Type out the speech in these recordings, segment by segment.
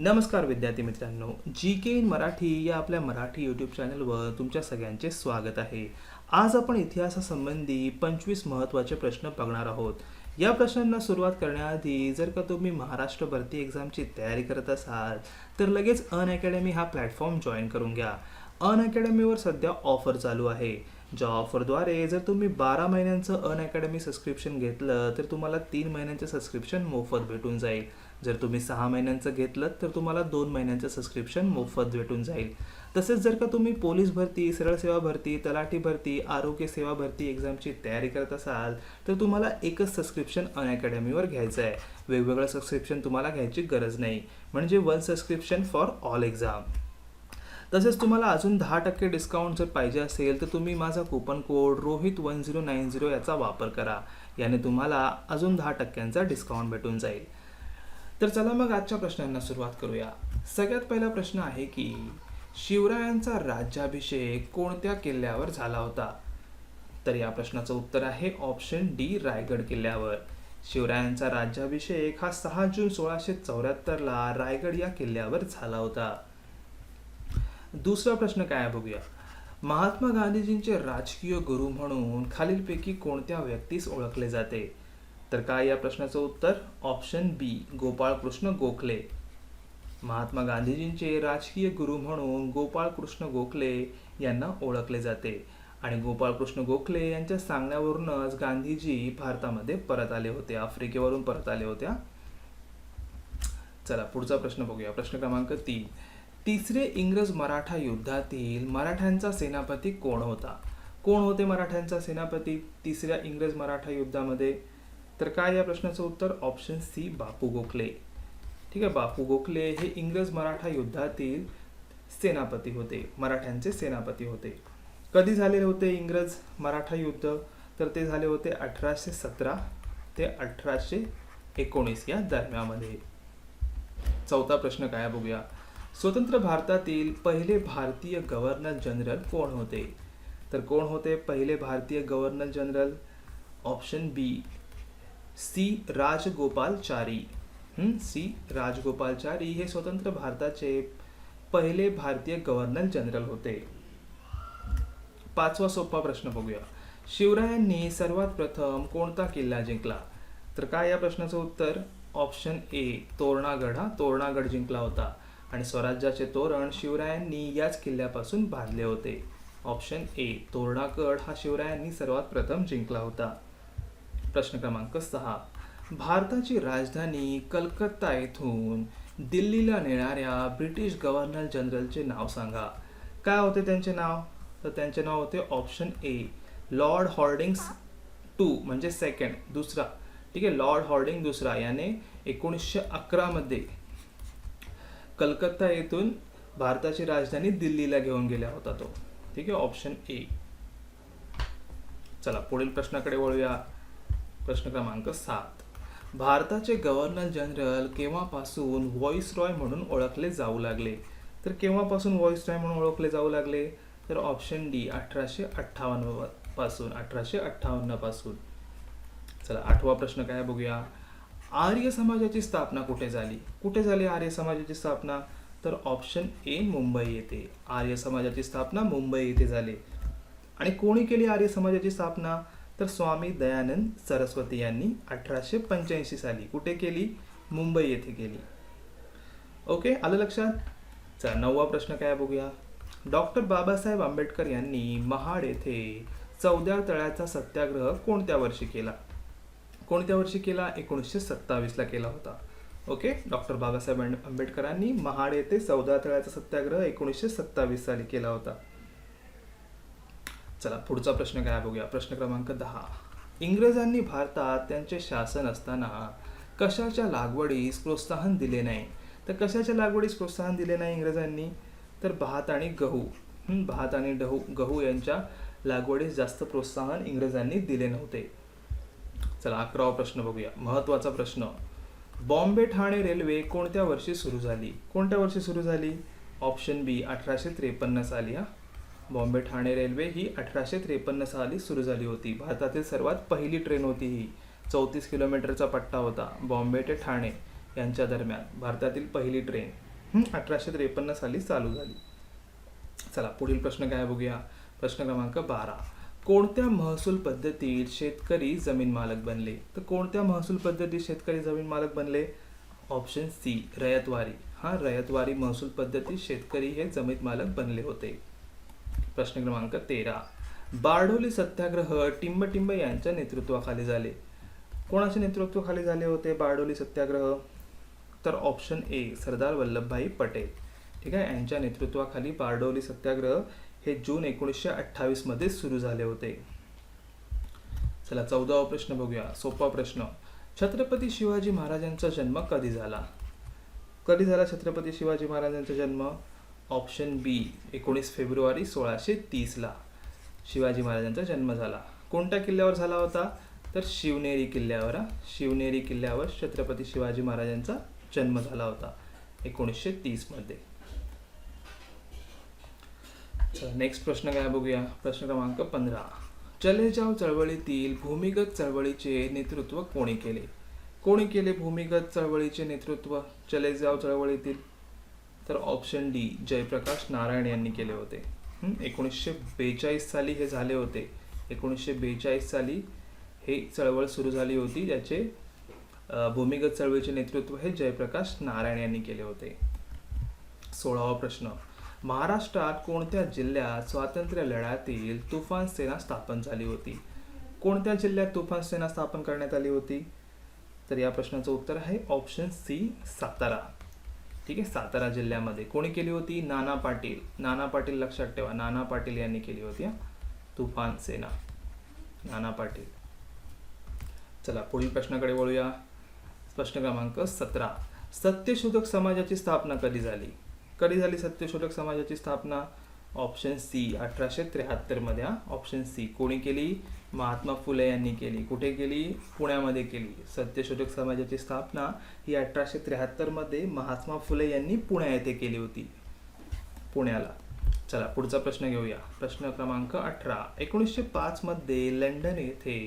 नमस्कार विद्यार्थी मित्रांनो, जी के इन मराठी या आपल्या मराठी यूट्यूब चॅनलवर तुमच्या सगळ्यांचे स्वागत आहे. आज आपण इतिहासासंबंधी 25 महत्त्वाचे प्रश्न बघणार आहोत. या प्रश्नांना सुरुवात करण्याआधी जर का तुम्ही महाराष्ट्र भरती एक्झामची तयारी करत असाल तर लगेच अनअकॅडमी हा प्लॅटफॉर्म जॉईन करून घ्या. अनअकॅडमीवर सध्या ऑफर चालू आहे. ज्या ऑफरद्वारे जर तुम्ही 12 महिन्यांचं अनअकॅडमी सबस्क्रिप्शन घेतलं तर तुम्हाला 3 महिन्यांचं सबस्क्रिप्शन मोफत भेटून जाईल. जर तुम्ही 6 महिन्यांचं घेतलं तर तुम्हाला 2 महिन्यांचं सबस्क्रिप्शन मोफत भेटून जाईल. तसेच जर का तुम्ही पोलीस भरती, सरळ सेवा भरती, तलाठी भरती, आरोग्य सेवा भरती एक्झामची तयारी करत असाल तर तुम्हाला एकच सबस्क्रिप्शन अनअकॅडमीवर घ्यायचं आहे. वेगवेगळं सबस्क्रिप्शन तुम्हाला घ्यायची गरज नाही. म्हणजे one subscription for all exam. तसेच तुम्हाला अजून 10% डिस्काउंट जर पाहिजे असेल तर तुम्ही माझा कूपन कोड रोहित1090 याचा वापर करा. याने तुम्हाला अजून 10% डिस्काउंट भेटून जाईल. तर चला मग आजच्या प्रश्नांना सुरुवात करूया. सगळ्यात पहिला प्रश्न आहे की शिवरायांचा राज्याभिषेक कोणत्या किल्ल्यावर झाला होता? तर या प्रश्नाचं उत्तर आहे ऑप्शन डी, रायगड किल्ल्यावर. शिवरायांचा राज्याभिषेक हा 6 जून 1674 रायगड या किल्ल्यावर झाला होता. दुसरा प्रश्न काय आहे बघूया. महात्मा गांधीजींचे राजकीय गुरु म्हणून खालीलपैकी कोणत्या व्यक्तीस ओळखले जाते? तर काय या प्रश्नाचं उत्तर ऑप्शन बी, गोपाळकृष्ण गोखले. महात्मा गांधीजींचे राजकीय गुरु म्हणून गोपाळकृष्ण गोखले यांना ओळखले जाते. आणि गोपाळकृष्ण गोखले यांच्या सांगण्यावरूनच गांधीजी भारतामध्ये परत आले होते, आफ्रिकेवरून परत आले होत्या. चला पुढचा प्रश्न बघूया. प्रश्न क्रमांक 3. तिसरे इंग्रज मराठा युद्धातील मराठ्यांचा सेनापती कोण होता? कोण होते मराठ्यांचा सेनापती तिसऱ्या इंग्रज मराठा युद्धामध्ये? तर काय या प्रश्नाचं उत्तर ऑप्शन सी, बापू गोखले. ठीक आहे, बापू गोखले हे इंग्रज मराठा युद्धातील सेनापती होते, मराठ्यांचे सेनापती होते. कधी झालेले होते इंग्रज मराठा युद्ध? तर ते झाले होते 1817 ते 1819 या दरम्यामध्ये. चौथा प्रश्न काय बघूया. स्वतंत्र भारतातील पहिले भारतीय गव्हर्नर जनरल कोण होते? तर कोण होते पहिले भारतीय गव्हर्नर जनरल? ऑप्शन बी, सी, राजगोपालचारी. सी, राजगोपालचारी हे स्वतंत्र भारताचे पहिले भारतीय गव्हर्नर जनरल होते. पाचवा सोपा प्रश्न बघूया. शिवरायांनी सर्वात प्रथम कोणता किल्ला जिंकला? तर काय या प्रश्नाचं उत्तर ऑप्शन ए, तोरणागड. हा तोरणागड जिंकला होता. आणि स्वराज्याचे तोरण शिवरायांनी याच किल्ल्यापासून बांधले होते. ऑप्शन ए, तोरणागड हा शिवरायांनी सर्वात प्रथम जिंकला होता. प्रश्न क्रमांक 6. भारताची राजधानी कलकत्ता येथून दिल्लीला नेणाऱ्या ब्रिटिश गव्हर्नर जनरलचे नाव सांगा. काय होते त्यांचे नाव? तर त्यांचे नाव होते option A, Lord Hardings two, म्हणजे सेकंड, दुसरा. ठीक आहे, लॉर्ड हॉर्डिंग दुसरा याने 1911 मध्ये कलकत्ता येथून भारताची राजधानी दिल्लीला घेऊन गेला होता तो. ठीक आहे, ऑप्शन ए. चला पुढील प्रश्नाकडे वळूया. प्रश्न क्रमांक 7. भारताचे गव्हर्नर जनरल केव्हापासून व्हॉइसरॉय म्हणून ओळखले जाऊ लागले? तर केव्हापासून व्हॉइसरॉय म्हणून ओळखले जाऊ लागले? तर ऑप्शन डी, 1858 पासून, 1858 पासून. चला आठवा प्रश्न काय बघूया. आर्य समाजाची स्थापना कुठे झाली? कुठे झाली आर्य समाजाची स्थापना? तर ऑप्शन ए, मुंबई येथे. आर्य समाजाची स्थापना मुंबई येथे झाली. आणि कोणी केली आर्य समाजाची स्थापना? तर स्वामी दयानंद सरस्वती यांनी 1885 साली कुठे केली? मुंबई येथे केली. ओके, आलं लक्षात? चला नववा प्रश्न काय बघूया. डॉक्टर बाबासाहेब आंबेडकर यांनी महाड येथे 14 तळ्याचा सत्याग्रह कोणत्या वर्षी केला? कोणत्या वर्षी केला? 1927 ला केला होता. ओके, डॉक्टर बाबासाहेब आंबेडकरांनी महाड येथे 14 तळ्याचा सत्याग्रह 1927 साली केला होता. चला पुढचा प्रश्न काय बघूया. प्रश्न क्रमांक 10. इंग्रजांनी भारतात त्यांचे शासन असताना कशाच्या लागवडीस प्रोत्साहन दिले नाही? तर कशाच्या लागवडीस प्रोत्साहन दिले नाही इंग्रजांनी? तर भात आणि गहू. भात आणि गहू यांच्या लागवडीस जास्त प्रोत्साहन इंग्रजांनी दिले नव्हते. चला 11वा प्रश्न बघूया, महत्त्वाचा प्रश्न. बॉम्बे ठाणे रेल्वे कोणत्या वर्षी सुरू झाली? कोणत्या वर्षी सुरू झाली? ऑप्शन बी, 1853 साली. बॉम्बे ठाणे रेल्वे ही 1853 साली सुरू झाली होती. भारतातील सर्वात पहिली ट्रेन होती ही. 34 किलोमीटरचा पट्टा होता बॉम्बे ते ठाणे यांच्या दरम्यान, भारतातील पहिली ट्रेन. 1853 साली चालू झाली. चला पुढील प्रश्न काय बघूया. प्रश्न क्रमांक 12. कोणत्या महसूल पद्धतीत शेतकरी जमीन मालक बनले? तर कोणत्या महसूल पद्धतीत शेतकरी जमीन मालक बनले? Option C ryotwari. रयतवारी महसूल पद्धतीत शेतकरी हे जमीन मालक बनले होते. प्रश्न क्रमांक 13. बारडोली सत्याग्रह टिंबटिंब यांच्या नेतृत्वाखाली झाले. कोणाच्या नेतृत्वाखाली झाले होते बारडोली सत्याग्रह? तर ऑप्शन ए सरदार वल्लभभाई पटेल. ठीक आहे, यांच्या नेतृत्वाखाली बारडोली सत्याग्रह हे जून 1928 मध्ये सुरू झाले होते. चला 14वा प्रश्न बघूया. सोपा प्रश्न. छत्रपती शिवाजी महाराजांचा जन्म कधी झाला? कधी झाला छत्रपती शिवाजी महाराजांचा जन्म? ऑप्शन बी 19 फेब्रुवारी 1630 ला शिवाजी महाराजांचा जन्म झाला. कोणत्या किल्ल्यावर झाला होता? तर शिवनेरी किल्ल्यावर. शिवनेरी किल्ल्यावर छत्रपती शिवाजी महाराजांचा जन्म झाला होता 1930 मध्ये. नेक्स्ट प्रश्न काय बघूया. प्रश्न क्रमांक 15. चले जाव चळवळीतील भूमिगत चळवळीचे नेतृत्व कोणी केले? कोणी केले भूमिगत चळवळीचे नेतृत्व चले जाव चळवळीतील? तर ऑप्शन डी जयप्रकाश नारायण यांनी केले होते. 1942 साली हे झाले होते. 1942 साली हे चळवळ सुरू झाली होती. ज्याचे भूमिगत चळवळीचे नेतृत्व हे जयप्रकाश नारायण यांनी केले होते. 16वा प्रश्न. महाराष्ट्रात कोणत्या जिल्ह्यात स्वातंत्र्य लढ्यातील तुफान सेना स्थापन झाली होती? कोणत्या जिल्ह्यात तुफान सेना स्थापन करण्यात आली होती? तर या प्रश्नाचं उत्तर आहे ऑप्शन सी सातारा. ठीक आहे, सातारा जिल्ह्यामध्ये. कोणी केली होती? नाना पाटील. नाना पाटील लक्षात ठेवा, नाना पाटील यांनी केली होती तुफान सेना. नाना पाटील. चला पुढील प्रश्नाकडे वळूया. प्रश्न क्रमांक 17. सत्यशोधक समाजाची स्थापना कधी झाली? कधी झाली सत्यशोधक समाजाची स्थापना? ऑप्शन सी 1873 मध्ये. Option C. कोणी केली? महात्मा फुले यांनी केली. कुठे केली? पुण्यामध्ये केली. सत्यशोधक समाजाची स्थापना ही 1873 मध्ये महात्मा फुले यांनी पुण्या येथे केली होती, पुण्याला. चला पुढचा प्रश्न घेऊया. प्रश्न क्रमांक 18. 1905 मध्ये लंडन येथे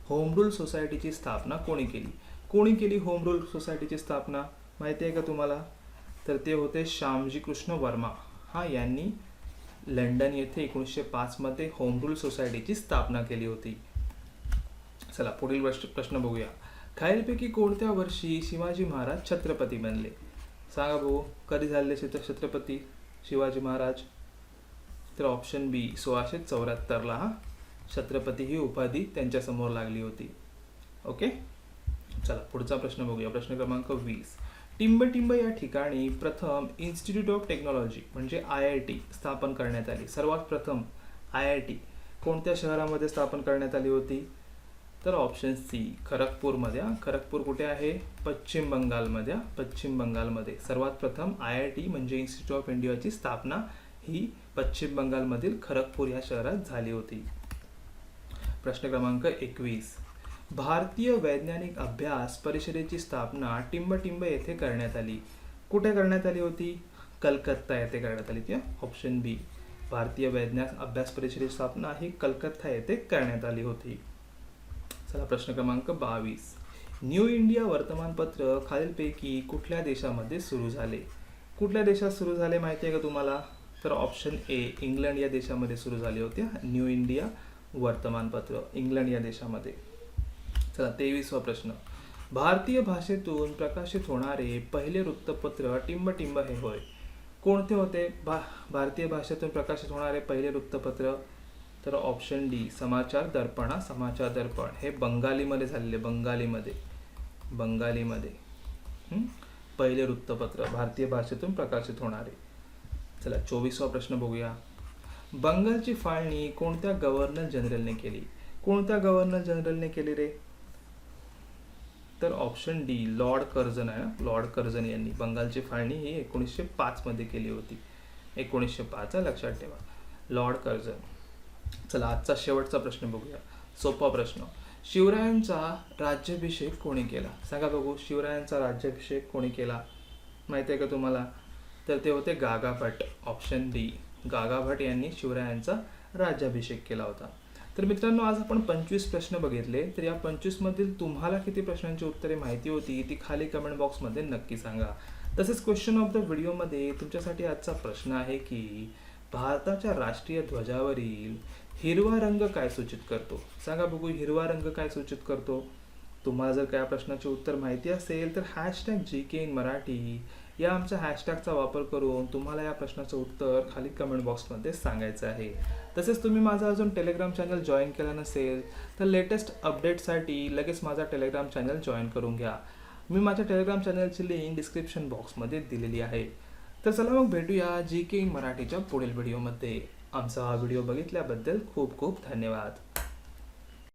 होम रूल सोसायटीची स्थापना कोणी केली? कोणी केली होम रूल सोसायटीची स्थापना? माहिती आहे का तुम्हाला? तर ते होते श्यामजी कृष्ण वर्मा. यांनी लंडन येथे 1905 मध्ये होम रूल सोसायटीची स्थापना केली होती. चला पुढील प्रश्न बघूया. खालीलपैकी कोणत्या वर्षी शिवाजी महाराज छत्रपती बनले? सांगा भाऊ, कधी झाले छत्रपती शिवाजी महाराज? तर ऑप्शन बी 1674 ला छत्रपती ही उपाधी त्यांच्या समोर लागली होती. ओके. चला पुढचा प्रश्न बघूया. प्रश्न क्रमांक 20. टिंबटिंब या ठिकाणी प्रथम इन्स्टिट्यूट ऑफ टेक्नॉलॉजी म्हणजे IIT स्थापन करण्यात आली. सर्वात प्रथम IIT कोणत्या शहरामध्ये स्थापन करण्यात आली होती? तर ऑप्शन सी खरगपूरमध्ये. खरगपूर कुठे आहे? पश्चिम बंगालमध्ये. पश्चिम बंगालमध्ये सर्वात प्रथम IIT म्हणजे इन्स्टिट्यूट ऑफ इंडियाची स्थापना ही पश्चिम बंगालमधील खरगपूर या शहरात झाली होती. प्रश्न क्रमांक 21. भारतीय वैज्ञानिक अभ्यास परिषदेची स्थापना टिंबटिंब येथे करण्यात आली. कुठे करण्यात आली होती? कलकत्ता येथे करण्यात आली होती. ऑप्शन बी. भारतीय वैज्ञानिक अभ्यास परिषदेची स्थापना ही कलकत्ता येथे करण्यात आली होती. चला प्रश्न क्रमांक 22. न्यू इंडिया वर्तमानपत्र खालीलपैकी कुठल्या देशामध्ये सुरू झाले? कुठल्या देशात सुरू झाले माहिती आहे का तुम्हाला? तर ऑप्शन ए इंग्लंड या देशामध्ये सुरू झाले होते. न्यू इंडिया वर्तमानपत्र इंग्लंड या देशामध्ये. चला 23वा प्रश्न. भारतीय भाषेतून प्रकाशित होणारे पहिले वृत्तपत्र टिंबटिंब हे होय. कोणते होते भारतीय भाषेतून प्रकाशित होणारे पहिले वृत्तपत्र? तर ऑप्शन डी समाचार दर्पण. समाचार दर्पण हे बंगालीमध्ये झालेले. बंगालीमध्ये पहिले वृत्तपत्र भारतीय भाषेतून प्रकाशित होणारे. चला 24वा प्रश्न बघूया. बंगालची फाळणी कोणत्या गव्हर्नर जनरलने केली? कोणत्या गव्हर्नर जनरलने केली रे? तर ऑप्शन डी लॉर्ड कर्झन आहे. लॉर्ड कर्झन यांनी बंगालची फाळणी ही 1905 मध्ये केली होती. 1905 लक्षात ठेवा. Lord Curzon. चला आजचा शेवटचा प्रश्न बघूया. सोपा प्रश्न. शिवरायांचा राज्याभिषेक कोणी केला? सांगा बघू, शिवरायांचा राज्याभिषेक कोणी केला माहिती आहे का तुम्हाला? तर ते होते गागा भट. ऑप्शन डी गागा भट यांनी शिवरायांचा राज्याभिषेक केला होता. तर मित्रांनो आज आपण 25 प्रश्न बघितले. तर या 25 मधील तुम्हाला किती प्रश्नांची उत्तरे माहिती होती ती खाली कमेंट बॉक्समध्ये नक्की सांगा. तसेच क्वेश्चन ऑफ द व्हिडिओमध्ये तुमच्यासाठी आजचा प्रश्न आहे की भारताच्या राष्ट्रीय ध्वजावरील हिरवा रंग काय सूचित करतो? सांगा बघू, हिरवा रंग काय सूचित करतो? तुम्हाला जर काय प्रश्नाचे उत्तर माहिती असेल तर #GK in मराठी या आमच्या हॅशटॅगचा वापर करून तुम्हाला या प्रश्नाचं उत्तर खाली कमेंट बॉक्समध्ये सांगायचं आहे. तसेच तुम्ही माझा अजून टेलिग्राम चॅनल जॉईन केला नसेल तर लेटेस्ट अपडेटसाठी लगेच माझा टेलिग्राम चॅनल जॉईन करून घ्या. मी माझ्या टेलिग्राम चॅनलची लिंक डिस्क्रिप्शन बॉक्समध्ये दिलेली आहे. तर चला मग भेटूया GK in मराठीच्या पुढील व्हिडिओमध्ये. आमचा हा व्हिडिओ बघितल्याबद्दल खूप खूप धन्यवाद.